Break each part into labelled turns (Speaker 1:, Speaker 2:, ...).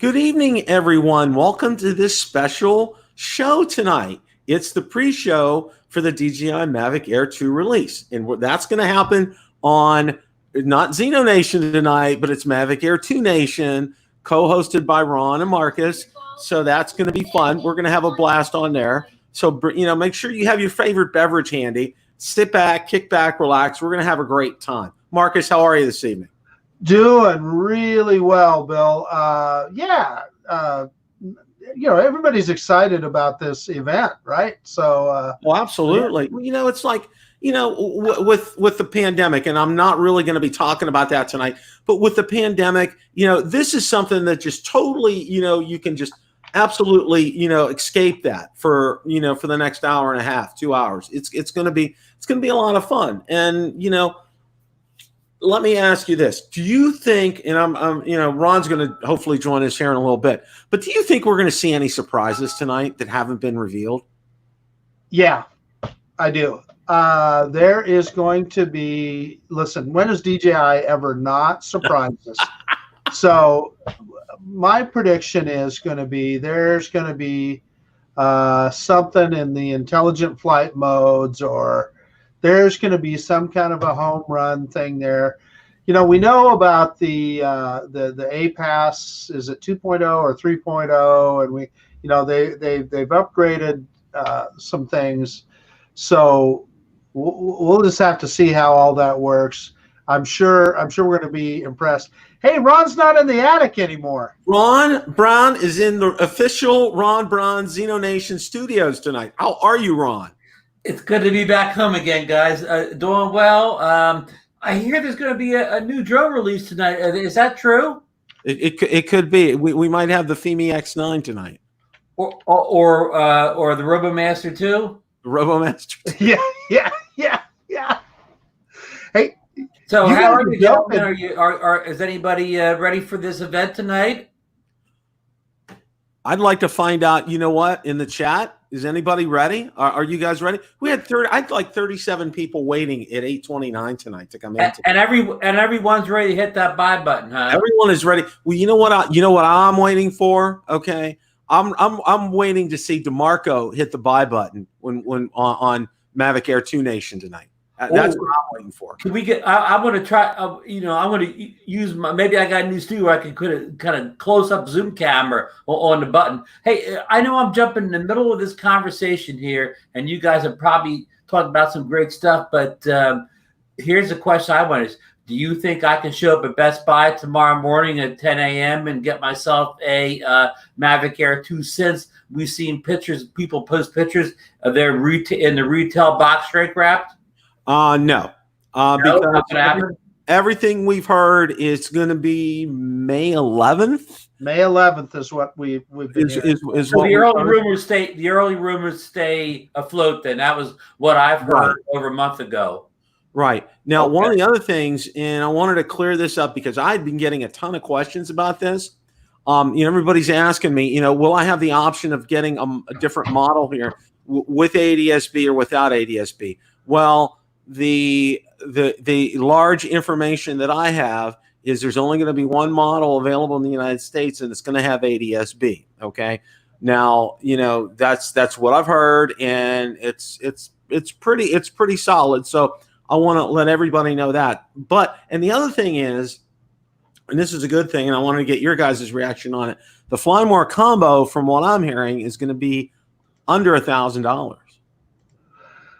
Speaker 1: Good evening, everyone. Welcome to this special show tonight. It's the pre-show for the DJI Mavic Air 2 release. And that's going to happen on not ZinoNation tonight, but it's Mavic Air 2 Nation, co-hosted by Ron and Marcus. So that's going to be fun. We're going to have a blast on there. So, make sure you have your favorite beverage handy. Sit back, kick back, relax. We're going to have a great time. Marcus, how are you this evening?
Speaker 2: Doing really well, Bill. Everybody's excited about this event, right? So,
Speaker 1: well, absolutely. Yeah. It's like, with the pandemic, and I'm not really going to be talking about that tonight, but with the pandemic, this is something that just totally, you can just absolutely, escape that for the next hour and a half, 2 hours. It's going to be a lot of fun. And, let me ask you this. Do you think, and I'm Ron's going to hopefully join us here in a little bit, but do you think we're going to see any surprises tonight that haven't been revealed?
Speaker 2: Yeah, I do. There is going to be, listen, when has DJI ever not surprised us? So my prediction is going to be, there's going to be something in the intelligent flight modes, or there's going to be some kind of a home run thing there. We know about the APAS, is it 2.0 or 3.0, and they've upgraded some things. So we'll just have to see how all that works. I'm sure we're going to be impressed. Hey, Ron's not in the attic anymore.
Speaker 1: Ron Brown is in the official Ron Brown ZinoNation studios tonight. How are you, Ron?
Speaker 3: It's good to be back home again, guys. Doing well. I hear there's going to be a new drone release tonight. Is that true?
Speaker 1: It could be. We might have the Fimi X9 tonight,
Speaker 3: or the RoboMaster 2.
Speaker 1: The RoboMaster 2.
Speaker 2: Yeah. Hey,
Speaker 3: so how are you, gentlemen? Is anybody ready for this event tonight?
Speaker 1: I'd like to find out. You know what? In the chat. Is anybody ready? Are you guys ready? We had 37 people waiting at 8:29 tonight to come in.
Speaker 3: And everyone's ready to hit that buy button, huh?
Speaker 1: Everyone is ready. Well, you know what I'm waiting for? Okay. I'm waiting to see DeMarco hit the buy button when on Mavic Air 2 Nation tonight. That's what I'm waiting for.
Speaker 3: Can we get? I'm going to try. I'm going to use my. Maybe I got a new studio where I can put a kind of close up zoom camera on the button. Hey, I know I'm jumping in the middle of this conversation here, and you guys have probably talked about some great stuff. But here's the question I want: do you think I can show up at Best Buy tomorrow morning at 10 a.m. and get myself a Mavic Air 2? Since we've seen pictures, people post pictures of their in the retail box shrink wrapped.
Speaker 1: No. Because everything we've heard is going to be May 11th.
Speaker 2: May 11th is what we've been hearing.
Speaker 3: So the early rumors stay afloat. Then that was what I've heard over a month ago.
Speaker 1: Right. Now, one of the other things, and I wanted to clear this up because I'd been getting a ton of questions about this. Everybody's asking me, will I have the option of getting a different model here with ADS-B or without ADS-B? Well, the large information that I have is there's only going to be one model available in the United States, and it's going to have ADS-B. Okay. Now, that's what I've heard, and it's pretty solid. So I want to let everybody know that. And the other thing is, and this is a good thing, and I wanted to get your guys' reaction on it. The Fly More combo, from what I'm hearing, is going to be under $1,000.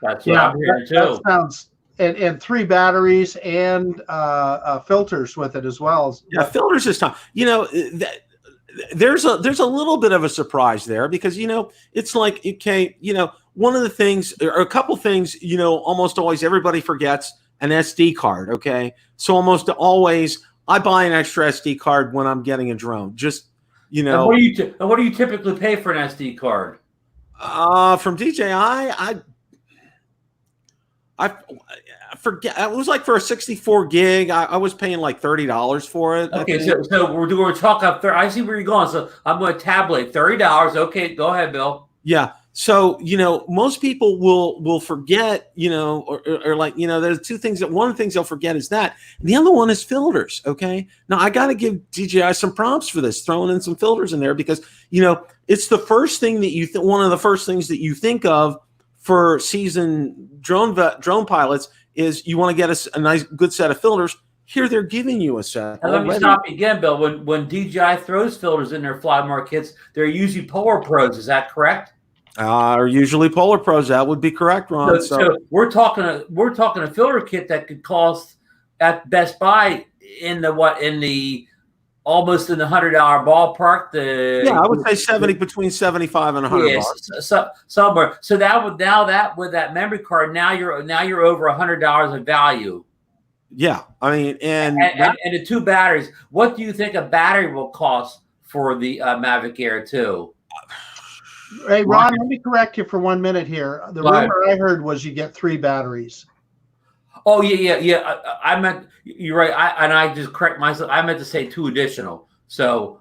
Speaker 3: That's what I'm hearing too.
Speaker 2: That sounds, and 3 batteries and filters with it as well.
Speaker 1: Yeah, filters is time. There's a little bit of a surprise there because it's like, okay, one of the things or a couple things almost always everybody forgets an SD card. Okay, so almost always I buy an extra SD card when I'm getting a drone. Just
Speaker 3: And what do you typically pay for an SD card?
Speaker 1: From DJI, I forget. It was like for a 64 gig. I was paying like $30 for it.
Speaker 3: Okay, so we're talking up there. I see where you're going. So I'm going to tabulate $30. Okay, go ahead, Bill.
Speaker 1: Yeah. So, most people will forget, or like, there's two things that one of the things they'll forget is that. And the other one is filters. Okay. Now I got to give DJI some prompts for this, throwing in some filters in there because, it's the first thing that one of the first things that you think of for seasoned drone pilots is you want to get a nice, good set of filters. Here they're giving you a set.
Speaker 3: And let me stop you again, Bill. When DJI throws filters in their Fly More kits, they're usually Polar Pros. Is that correct?
Speaker 1: Are usually Polar Pros. That would be correct, Ron.
Speaker 3: So we're talking a filter kit that could cost at Best Buy almost in the $100 ballpark.
Speaker 1: I would say between 75 and 100.
Speaker 3: Yes, somewhere. So that with that memory card, now you're over $100 of value.
Speaker 1: Yeah, I mean, and
Speaker 3: the two batteries. What do you think a battery will cost for the Mavic Air 2?
Speaker 2: Hey, Ron, let me correct you for 1 minute here. The rumor I heard was you get 3 batteries.
Speaker 3: Oh, yeah. I meant, you're right. I just correct myself. I meant to say 2 additional. So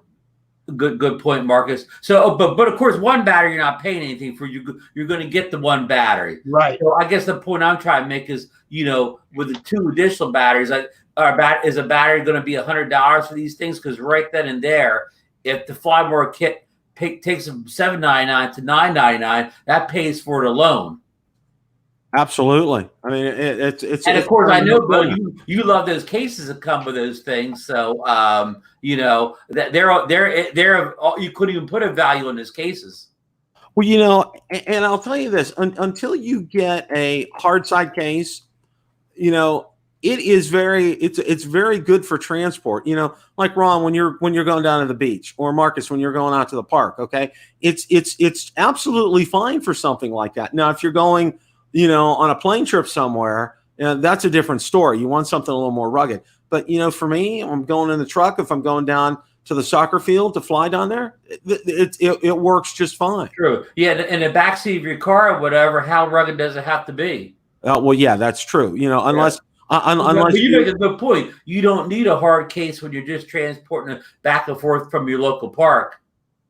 Speaker 3: good point, Marcus. So, but of course, 1 battery you're not paying anything for. You're going to get the 1 battery.
Speaker 2: Right.
Speaker 3: So I guess the point I'm trying to make is, with the 2 additional batteries, is a battery going to be $100 for these things? Because right then and there, if the Fly More kit takes them $7.99 to $9.99, that pays for it alone.
Speaker 1: Absolutely. I mean, it's
Speaker 3: and of course I know, Bill, you love those cases that come with those things. So that they're you couldn't even put a value in those cases.
Speaker 1: Well, and I'll tell you this: until you get a hard side case, it is it's very good for transport. Like Ron, when you're going down to the beach, or Marcus, when you're going out to the park. Okay, it's absolutely fine for something like that. Now, if you're going, on a plane trip somewhere, that's a different story. You want something a little more rugged. But for me, I'm going in the truck. If I'm going down to the soccer field to fly down there, it works just fine.
Speaker 3: True. Yeah, in the backseat of your car or whatever, how rugged does it have to be?
Speaker 1: Well, yeah, that's true. Unless.
Speaker 3: Yeah. Unless you make a good point. You don't need a hard case when you're just transporting it back and forth from your local park.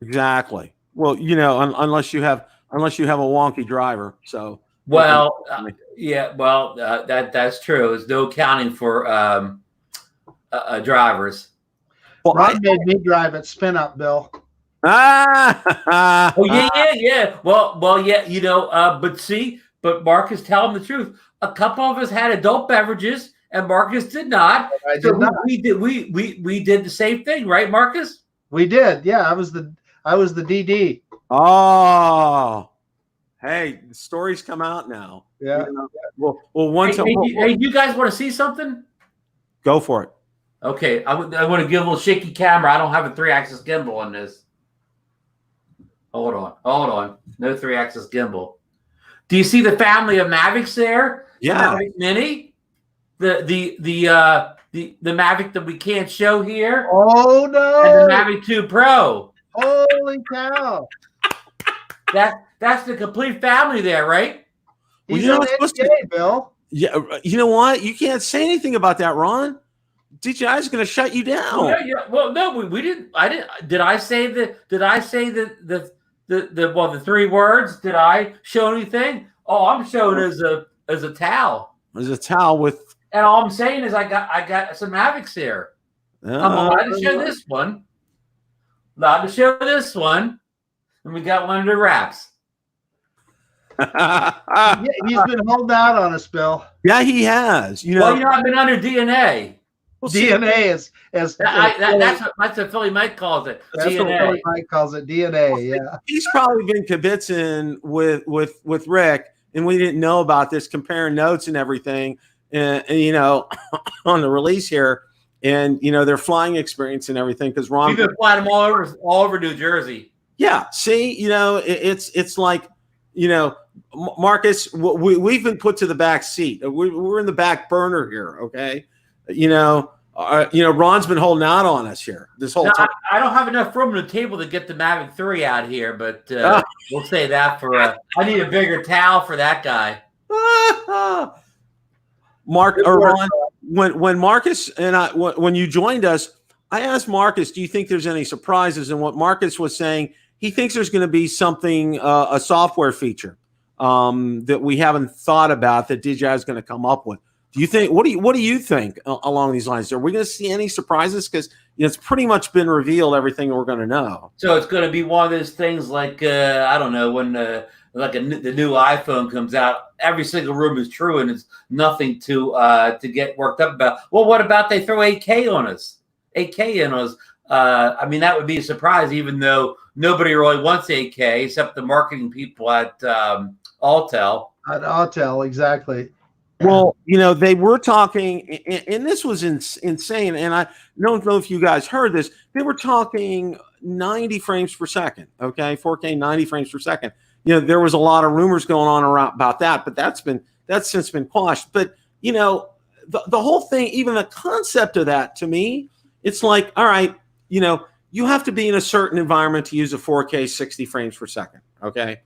Speaker 1: Exactly. Well, unless you have a wonky driver. So.
Speaker 3: Well, that's true. There's no accounting for drivers.
Speaker 2: Well, Ron made me drive at Spin Up, Bill.
Speaker 3: Oh yeah. Well, yeah. But Marcus, tell him the truth. A couple of us had adult beverages, and Marcus did not.
Speaker 2: I did not.
Speaker 3: We did the same thing, right, Marcus?
Speaker 2: We did. Yeah, I was the DD.
Speaker 1: Oh, hey, the stories come out now.
Speaker 2: Yeah.
Speaker 1: Well, one time.
Speaker 3: Hey, you guys want to see something?
Speaker 1: Go for it.
Speaker 3: Okay, I want to give a little shaky camera. I don't have a 3-axis gimbal on this. Hold on. No 3-axis gimbal. Do you see the family of Mavics there?
Speaker 1: Yeah.
Speaker 3: The Mavic Mini, the Mavic that we can't show here.
Speaker 2: Oh no!
Speaker 3: And the Mavic 2 Pro.
Speaker 2: Holy cow!
Speaker 3: That's the complete family there, right?
Speaker 2: He's on NDA, Bill.
Speaker 1: Yeah. You know what? You can't say anything about that, Ron. DJI is going to shut you down.
Speaker 3: Yeah. Well, no, we didn't. I didn't. Did I say the 3 words? Did I show anything? Oh, I'm showing as a towel.
Speaker 1: There's a towel with.
Speaker 3: And all I'm saying is I got some Mavics here. I'm allowed to show this one. And we got one under wraps.
Speaker 2: Yeah, he's been holding out on us, Bill.
Speaker 1: Yeah, he has.
Speaker 3: I've been under DNA.
Speaker 2: Well, DNA is
Speaker 3: that's what Philly Mike calls it.
Speaker 2: That's
Speaker 3: DNA.
Speaker 2: what Philly Mike calls it. DNA. Yeah.
Speaker 1: He's probably been kibitzing with Rick, and we didn't know about this, comparing notes and everything, and on the release here, and their flying experience and everything. Because Ron,
Speaker 3: we've been flying them all over New Jersey.
Speaker 1: Yeah. See, it's like, Marcus, we've been put to the back seat. We're in the back burner here. Okay. Ron's been holding out on us here this whole time.
Speaker 3: I don't have enough room on the table to get the Mavic 3 out here, but we'll say that for I need a bigger towel for that guy.
Speaker 1: Ron, when Marcus and when you joined us, I asked Marcus, do you think there's any surprises? And what Marcus was saying, he thinks there's going to be something, a software feature that we haven't thought about that DJI is going to come up with. Do you think? What do you think along these lines? Are we going to see any surprises? Because it's pretty much been revealed everything we're going to know.
Speaker 3: So it's going to be one of those things like I don't know, when the new iPhone comes out, every single room is true, and it's nothing to get worked up about. Well, what about they throw 8K on us? 8K in us. I mean, that would be a surprise, even though nobody really wants 8K except the marketing people at Autel.
Speaker 2: At Autel, exactly.
Speaker 1: Well, they were talking, and this was insane, and I don't know if you guys heard this. They were talking 90 frames per second, okay? 4K 90 frames per second. There was a lot of rumors going on around about that, but that's since been quashed. But, the whole thing, even the concept of that, to me, it's like, all right, you have to be in a certain environment to use a 4K 60 frames per second, okay?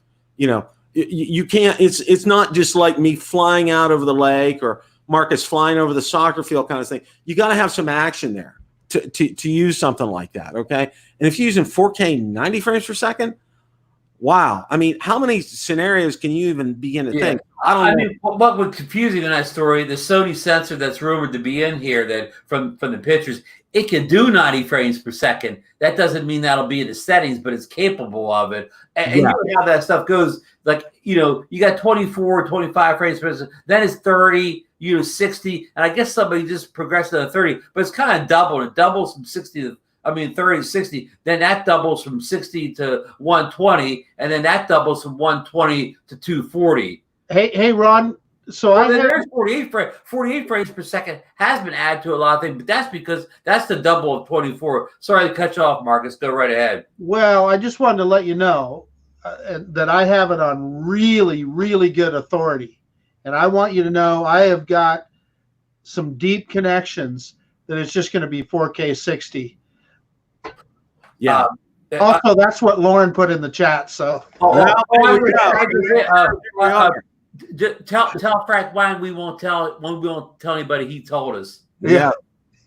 Speaker 1: You can't, it's not just like me flying out over the lake or Marcus flying over the soccer field kind of thing. You got to have some action there to use something like that, okay? And if you're using 4K 90 frames per second, wow. I mean, how many scenarios can you even begin to think? I mean,
Speaker 3: what was confusing in that story, the Sony sensor that's rumored to be in here, that from the pictures, it can do 90 frames per second. That doesn't mean that'll be in the settings, but it's capable of it. And you know how that stuff goes. Like, you got 24, 25 frames per second, then it's 30, 60, and I guess somebody just progressed to 30, but it's kind of doubled. It doubles from 30 to 60, then that doubles from 60 to 120, and then that doubles from 120 to 240.
Speaker 2: Hey, Ron. So
Speaker 3: there's 48 frames per second has been added to a lot of things, but that's because that's the double of 24. Sorry to cut you off, Marcus. Go right ahead.
Speaker 2: Well, I just wanted to let you know that I have it on really, really good authority. And I want you to know I have got some deep connections that it's just going to be 4K 60.
Speaker 1: Yeah.
Speaker 2: Also, that's what Lauren put in the chat. So
Speaker 3: tell Frank why we won't tell anybody he told us.
Speaker 1: Yeah.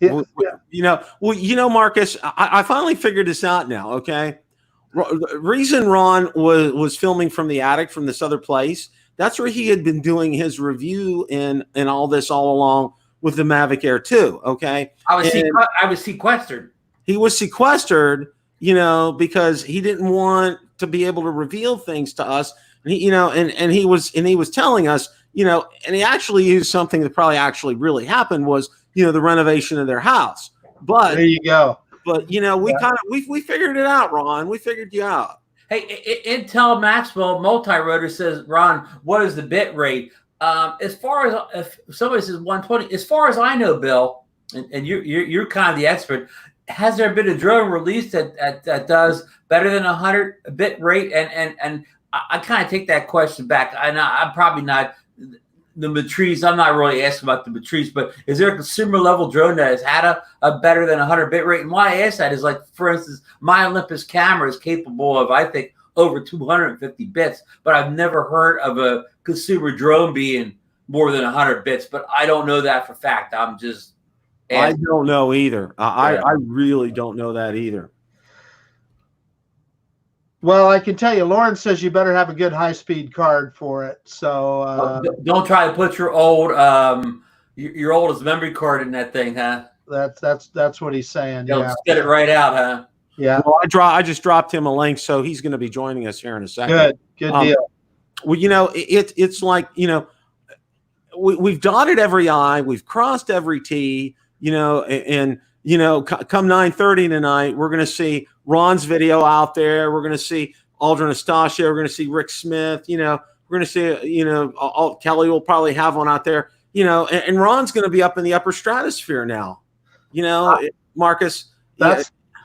Speaker 1: Marcus, I finally figured this out now. Okay. Reason Ron was filming from the attic from this other place. That's where he had been doing his review and all this all along with the Mavic Air 2. Okay.
Speaker 3: I was sequestered.
Speaker 1: He was sequestered, because he didn't want to be able to reveal things to us. And he was telling us, and he actually used something that probably actually really happened was, the renovation of their house. But
Speaker 2: there you go.
Speaker 1: But we figured it out, Ron. We figured you out.
Speaker 3: Hey, Intel Maxwell Multi-Rotor says, Ron, what is the bit rate? As far as if somebody says 120, as far as I know, Bill, and you're kind of the expert, has there been a drone released that does better than 100 bit rate? And I kind of take that question back. I'm probably not the Matrice. I'm not really asking about the Matrice, but is there a consumer level drone that has had a better than 100 bit rate? And why I ask that is, like, for instance, my Olympus camera is capable of, I think, over 250 bits, but I've never heard of a consumer drone being more than 100 bits. But I don't know that for fact. I'm just asking.
Speaker 1: I don't know either. I really don't know that either.
Speaker 3: Well, I can tell you, Lauren says you better have a good high-speed card for it. So don't try to put your oldest memory card in that thing, huh? That's what he's saying. Yeah, get it right out, huh? Yeah.
Speaker 1: Well, I just dropped him a link, so he's going to be joining us here in a second.
Speaker 3: Good deal.
Speaker 1: Well, it's like, we've dotted every I, we've crossed every T, and come 9:30 tonight, we're going to see Ron's video out there. We're going to see Aldrin Astasia. We're going to see Rick Smith. We're going to see, Kelly will probably have one out there, and Ron's going to be up in the upper stratosphere now, Marcus.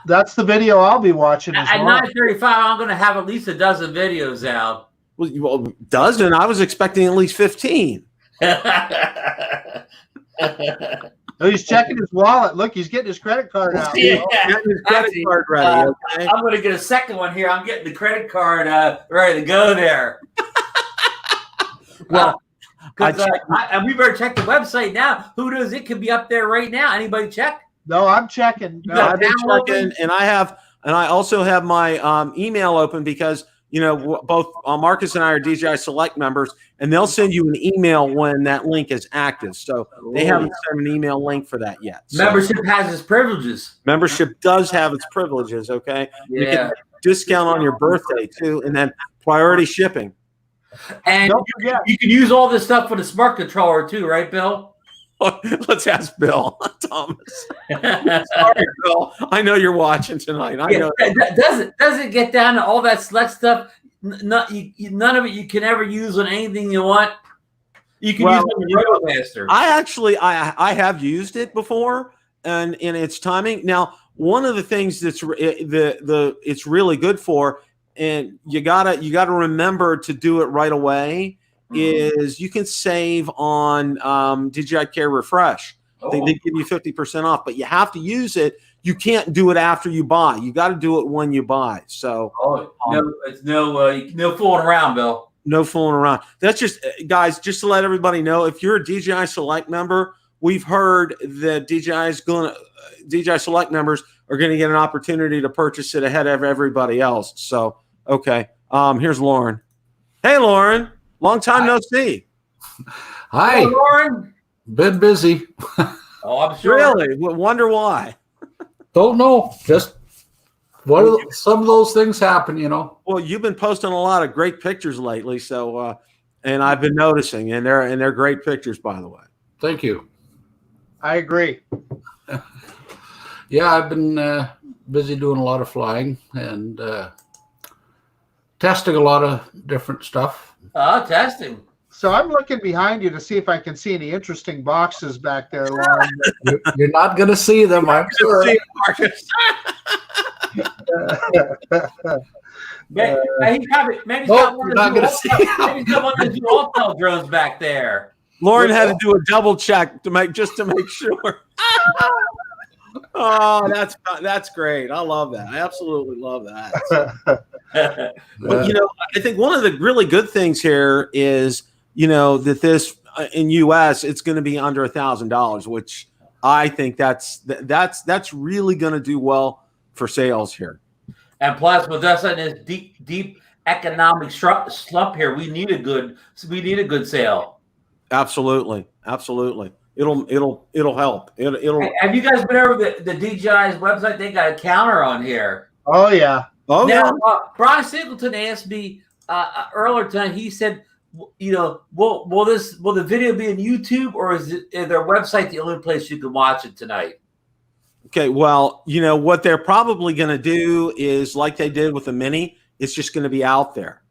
Speaker 3: That's the video I'll be watching. At 9:35, I'm going to have at least a dozen videos out.
Speaker 1: Well, dozen? I was expecting at least 15.
Speaker 3: Oh, he's checking his wallet. Look, he's getting his credit card out.
Speaker 1: Getting his credit card ready. Okay?
Speaker 3: I'm going to get a second one here. I'm getting the credit card ready to go there.
Speaker 1: Well,
Speaker 3: and we better check the website now. Who knows? It could be up there right now. Anybody check?
Speaker 2: No, I'm checking.
Speaker 1: I've been checking, and I and I also have my email open because both Marcus and I are DJI Select members, and they'll send you an email when that link is active. So they haven't sent an email link for that yet. So
Speaker 3: Membership has its privileges.
Speaker 1: membership does have its privileges. Okay, you
Speaker 3: Yeah.
Speaker 1: get a discount on your birthday too, and then priority shipping.
Speaker 3: And
Speaker 2: Don't forget.
Speaker 3: you can use all this stuff for the smart controller too, right, Bill?
Speaker 1: Let's ask Bill Thomas. Sorry, Bill. I know you're watching tonight. I know.
Speaker 3: Does it get down to all that select stuff? None of it you can ever use on anything you want. You can use it on your RotoMaster.
Speaker 1: I have used it before, and in its timing. Now, one of the things that's it's really good for, and you gotta remember to do it right away, is you can save on DJI Care Refresh. They give you 50% off, but you have to use it. You can't do it after you buy. You got to do it when you buy. So
Speaker 3: no fooling around, Bill.
Speaker 1: No fooling around. That's just, guys, just to let everybody know, if you're a DJI Select member, we've heard that DJI Select members are going to get an opportunity to purchase it ahead of everybody else. So, okay. Here's Lauren. Hey, Lauren. Long time no see.
Speaker 4: Hi.
Speaker 3: Hello, Lauren.
Speaker 4: Been busy.
Speaker 3: Oh, I'm sure.
Speaker 1: Really? Wonder why.
Speaker 4: Don't know. Just some of those things happen,
Speaker 1: Well, you've been posting a lot of great pictures lately, so and I've been noticing, and they're great pictures, by the way.
Speaker 4: Thank you.
Speaker 2: I agree.
Speaker 4: Yeah, I've been busy doing a lot of flying and testing a lot of different stuff.
Speaker 3: Testing.
Speaker 2: So I'm looking behind you to see if I can see any interesting boxes back there, Lauren.
Speaker 4: You're not going to see them, I'm sure.
Speaker 3: Maybe
Speaker 4: Nope, you're not going to see them.
Speaker 3: maybe someone of the Altel drones back there.
Speaker 1: Lauren had to do a double check to make sure. Oh, that's great. I love that. I absolutely love that. But I think one of the really good things here is that this in US it's going to be under $1,000, which I think that's really going to do well for sales here.
Speaker 3: And plus, with us in this deep economic slump here, we need a good sale.
Speaker 1: Absolutely. It'll help.
Speaker 3: Have you guys been over the DJI's website? They got a counter on here.
Speaker 2: Oh yeah.
Speaker 1: Oh
Speaker 3: now,
Speaker 1: yeah.
Speaker 3: Brian Singleton asked me earlier tonight. He said, will the video be on YouTube, or is their website the only place you can watch it tonight?
Speaker 1: Okay, well, what they're probably going to do is like they did with the Mini. It's just going to be out there.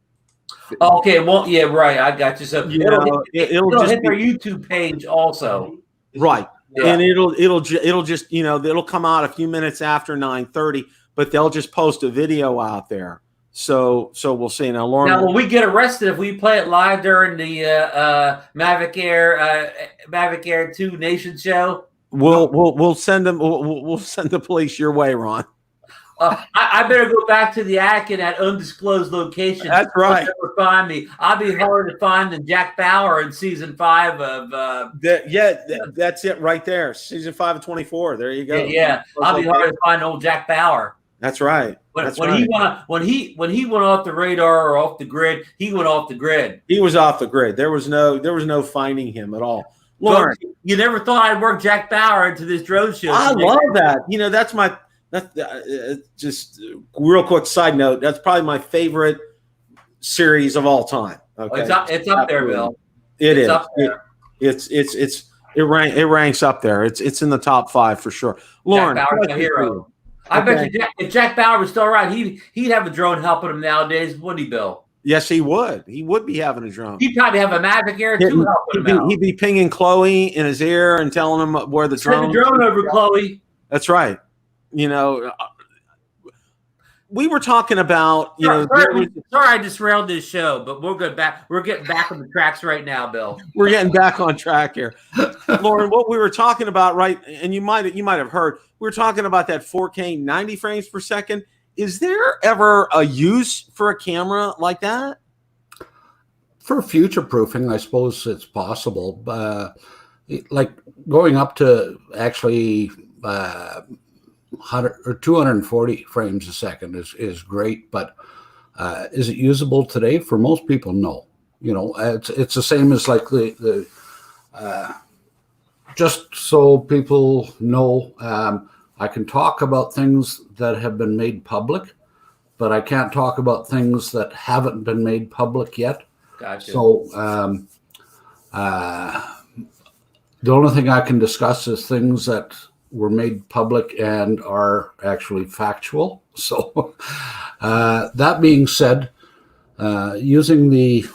Speaker 3: Okay, well, yeah, right. I got you. So it'll
Speaker 1: just
Speaker 3: hit their YouTube page also.
Speaker 1: Right.
Speaker 3: Yeah.
Speaker 1: And it'll just it'll come out a few minutes after 9:30, but they'll just post a video out there. So we'll see. Now, Lauren.
Speaker 3: Now, will we get arrested if we play it live during the Mavic Air 2 Nation show?
Speaker 1: We'll send them. We'll send the police your way, Ron.
Speaker 3: I better go back to the attic in that undisclosed location.
Speaker 1: That's right.
Speaker 3: Never find me. I'll be harder to find than Jack Bauer in season 5 of.
Speaker 1: That's it right there. Season 5 of 24. There you go.
Speaker 3: Yeah, I'll be harder to find old Jack Bauer.
Speaker 1: That's right.
Speaker 3: When he went off the radar or off the grid, he went off the grid.
Speaker 1: He was off the grid. There was no finding him at all. Lauren,
Speaker 3: you never thought I'd work Jack Bauer into this drone show.
Speaker 1: I love that. That's just real quick side note. That's probably my favorite series of all time. Okay,
Speaker 3: it's up there, Bill.
Speaker 1: It's
Speaker 3: up there.
Speaker 1: It ranks up there. It's in the top 5 for sure. Lauren,
Speaker 3: Jack Bauer's a hero. I bet you if Jack Bauer was still around, he'd have a drone helping him nowadays, wouldn't he, Bill?
Speaker 1: Yes, he would. He would be having a drone.
Speaker 3: He'd probably have a Mavic Air 2 helping him out. He'd
Speaker 1: be pinging Chloe in his ear and telling him where the drone.
Speaker 3: Send the drone over, Chloe.
Speaker 1: That's right. We were talking about
Speaker 3: Sorry, I just derailed this show, but we're good back. We're getting back on the tracks right now, Bill.
Speaker 1: We're getting back on track here, Lauren. What we were talking about, right? And you might have heard. We were talking about that 4K 90 frames per second. Is there ever a use for a camera like that?
Speaker 4: For future proofing, I suppose it's possible. Like going up to actually 100 or 240 frames a second is great, but is it usable today? For most people, no. You know, it's the same as like the just so people know, I can talk about things that have been made public, but I can't talk about things that haven't been made public yet.
Speaker 3: Gotcha.
Speaker 4: So the only thing I can discuss is things that were made public and are actually factual. So that being said, using the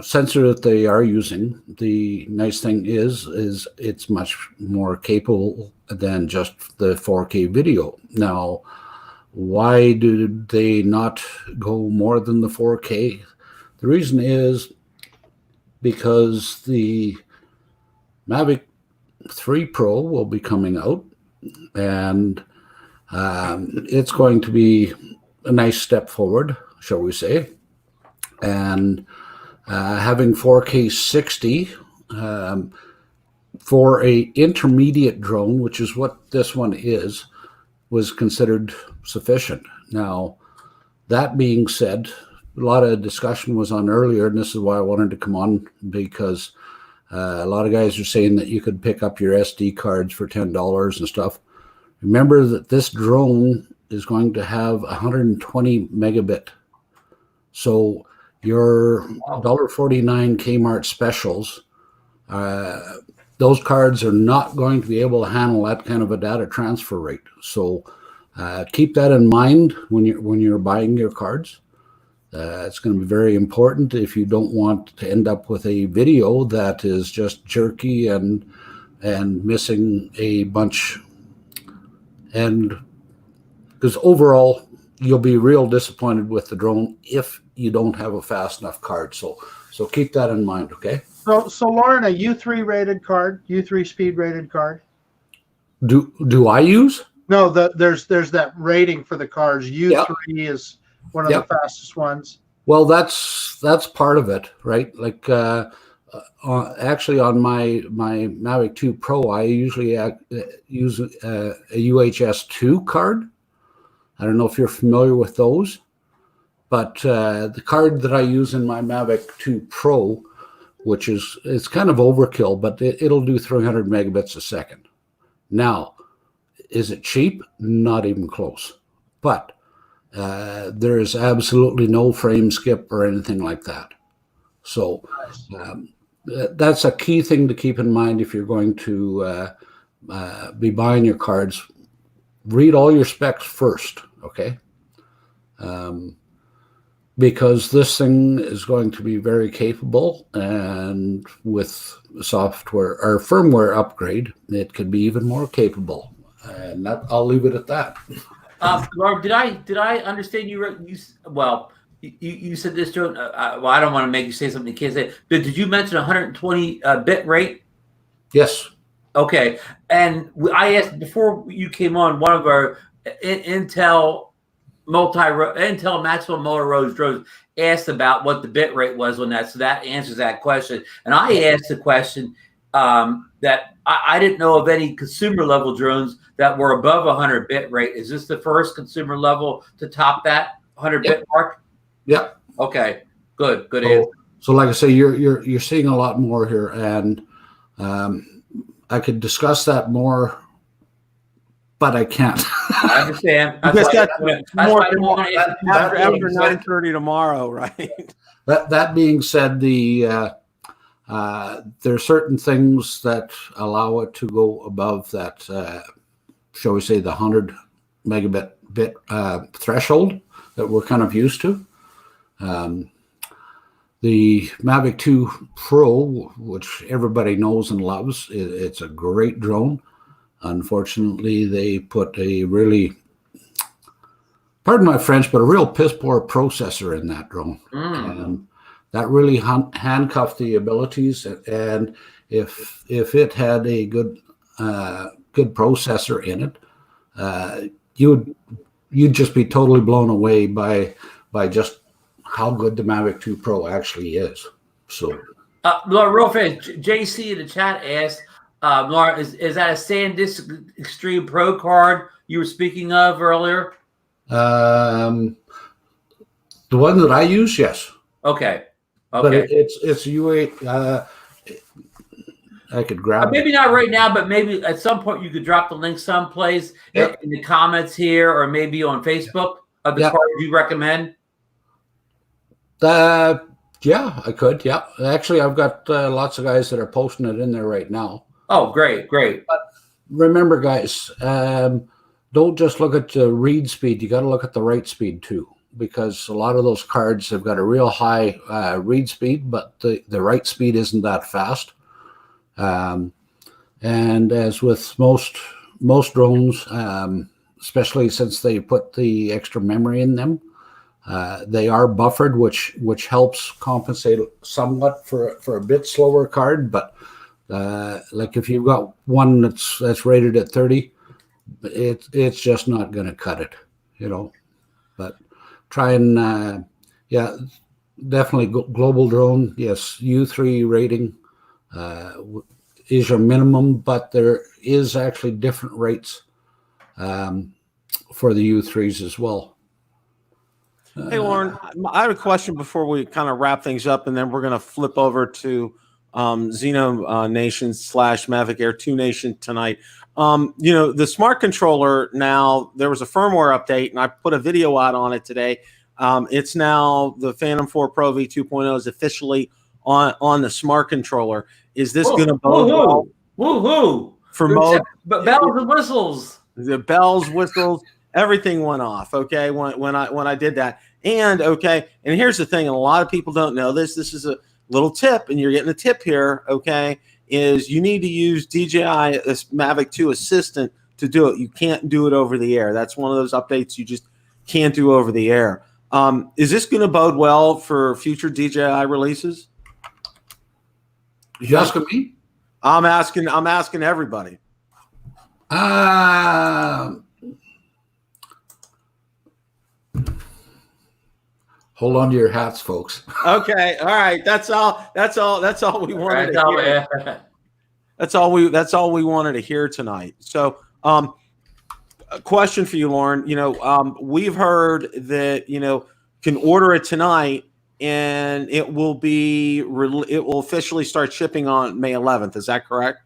Speaker 4: sensor that they are using, the nice thing is it's much more capable than just the 4K video. Now, why did they not go more than the 4K? The reason is because the Mavic 3 Pro will be coming out, and it's going to be a nice step forward, shall we say. And having 4K 60 for a intermediate drone, which is what this one is, was considered sufficient. Now, that being said, a lot of discussion was on earlier, and this is why I wanted to come on, because a lot of guys are saying that you could pick up your SD cards for $10 and stuff. Remember that this drone is going to have 120 megabit. So your $1.49 Kmart specials, those cards are not going to be able to handle that kind of a data transfer rate. So keep that in mind when you're buying your cards. It's going to be very important if you don't want to end up with a video that is just jerky and missing a bunch. And because overall, you'll be real disappointed with the drone if you don't have a fast enough card. So keep that in mind, okay?
Speaker 2: So Lauren, a U3 rated card, U3 speed rated card.
Speaker 4: Do I use?
Speaker 2: No, there's that rating for the cards. U3 is one of the fastest ones. Well,
Speaker 4: that's part of it, right? Like actually on my Mavic 2 Pro, I usually use a UHS 2 card. I don't know if you're familiar with those, but the card that I use in my Mavic 2 Pro, which it's kind of overkill, but it'll do 300 megabits a second. Now, is it cheap? Not even close. But there is absolutely no frame skip or anything like that. So that's a key thing to keep in mind if you're going to be buying your cards. Read all your specs first, okay? Because this thing is going to be very capable, and with software or firmware upgrade, it could be even more capable. And I'll leave it at that.
Speaker 3: Laura, did I understand you? You said this drone. Well, I don't want to make you say something you can't say. But did you mention 120 bit rate?
Speaker 4: Yes.
Speaker 3: Okay. And I asked before you came on, one of our Intel maximum multi-rows drones asked about what the bit rate was on that. So that answers that question. And I asked the question that I didn't know of any consumer level drones that were above 100 bit rate. Is this the first consumer level to top that 100 bit mark?
Speaker 4: Yep.
Speaker 3: Okay. Good answer.
Speaker 4: So like I say, you're seeing a lot more here, and I could discuss that more, but I can't.
Speaker 3: I understand.
Speaker 1: After 9:30 tomorrow, right?
Speaker 4: That being said, there are certain things that allow it to go above that, shall we say, the 100 megabit threshold that we're kind of used to. The Mavic 2 Pro, which everybody knows and loves, it's a great drone. Unfortunately, they put a really, pardon my French, but a real piss poor processor in that drone. And that really handcuffed the abilities. And if it had a good processor in it, you'd just be totally blown away by just how good the Mavic 2 Pro actually is. So,
Speaker 3: real fast, JC in the chat asked, Lauren, is that a SanDisk Extreme Pro card you were speaking of earlier?
Speaker 4: The one that I use, yes.
Speaker 3: Okay.
Speaker 4: But it's U8. I could grab
Speaker 3: maybe not right now, but maybe at some point you could drop the link someplace in the comments here, or maybe on Facebook of the card you recommend.
Speaker 4: Yeah, I could. Yeah, actually, I've got lots of guys that are posting it in there right now.
Speaker 3: Oh, great.
Speaker 4: But remember, guys, don't just look at the read speed. You got to look at the write speed too, because a lot of those cards have got a real high read speed, but the write speed isn't that fast. And as with most drones, especially since they put the extra memory in them, they are buffered, which helps compensate somewhat for a bit slower card. But like if you've got one that's rated at 30, it's just not going to cut it, But try and definitely global drone. Yes, U3 rating is your minimum, but there is actually different rates for the U3s as well.
Speaker 1: Hey, Lauren, I have a question before we kind of wrap things up, and then we're going to flip over to ZinoNation / Mavic Air 2 Nation tonight. The smart controller now, there was a firmware update, and I put a video out on it today. It's now the Phantom 4 Pro V2.0 is officially on the smart controller. Is this going to bode well?
Speaker 3: Woohoo!
Speaker 1: For mode,
Speaker 3: but bells and whistles.
Speaker 1: The bells, whistles, everything went off. Okay, when I did that, and here's the thing, and a lot of people don't know this. This is a little tip, and you're getting a tip here. Okay, is you need to use DJI Mavic 2 Assistant to do it. You can't do it over the air. That's one of those updates you just can't do over the air. Is this going to bode well for future DJI releases?
Speaker 4: You asking me?
Speaker 1: I'm asking everybody.
Speaker 4: Hold on to your hats, folks.
Speaker 1: Okay, all right. That's all we wanted to hear. That's all we wanted to hear tonight. So, a question for you, Lauren. We've heard that can order it tonight, and it will officially start shipping on May 11th. Is that correct?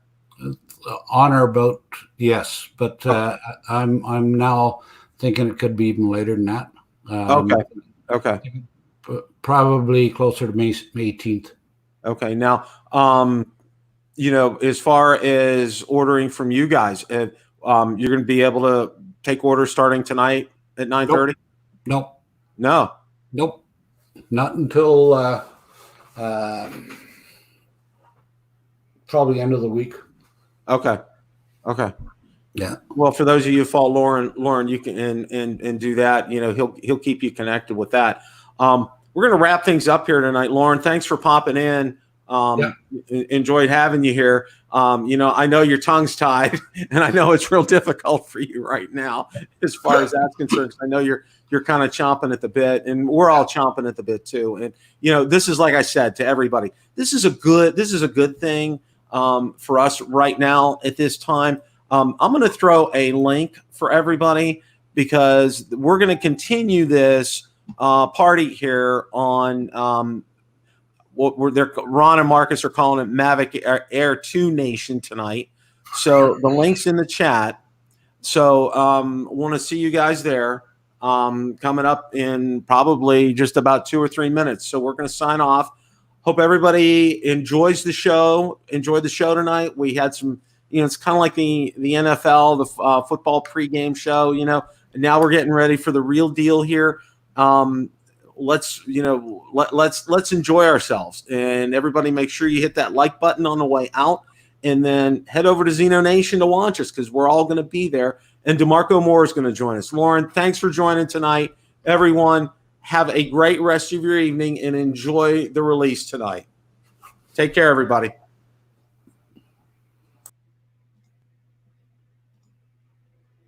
Speaker 4: On or about, yes, but I'm now thinking it could be even later than that.
Speaker 1: Okay.
Speaker 4: Probably closer to May 18th.
Speaker 1: Okay. Now, as far as ordering from you guys, you're going to be able to take orders starting tonight at 9:30?
Speaker 4: Nope.
Speaker 1: No.
Speaker 4: Nope. Not until probably end of the week. Okay. Yeah.
Speaker 1: Well, for those of you who follow Lauren, you can and do that. He'll keep you connected with that. We're going to wrap things up here tonight. Lauren, thanks for popping in. Enjoyed having you here. I know your tongue's tied, and I know it's real difficult for you right now as far as that's concerned. I know you're kind of chomping at the bit, and we're all chomping at the bit too. And this is, like I said to everybody, this is a good thing for us right now at this time. I'm going to throw a link for everybody because we're going to continue this party here on Ron and Marcus are calling it Mavic Air 2 Nation tonight. So the link's in the chat. So want to see you guys there coming up in probably just about 2 or 3 minutes. So we're going to sign off. Hope everybody enjoyed the show tonight. We had some, it's kind of like the NFL, the football pregame show, and now we're getting ready for the real deal here. Let's enjoy ourselves, and everybody make sure you hit that like button on the way out, and then head over to ZinoNation to watch us because we're all going to be there. And DeMarco Moore is going to join us. Lauren, thanks for joining tonight. Everyone, have a great rest of your evening and enjoy the release tonight. Take care, everybody.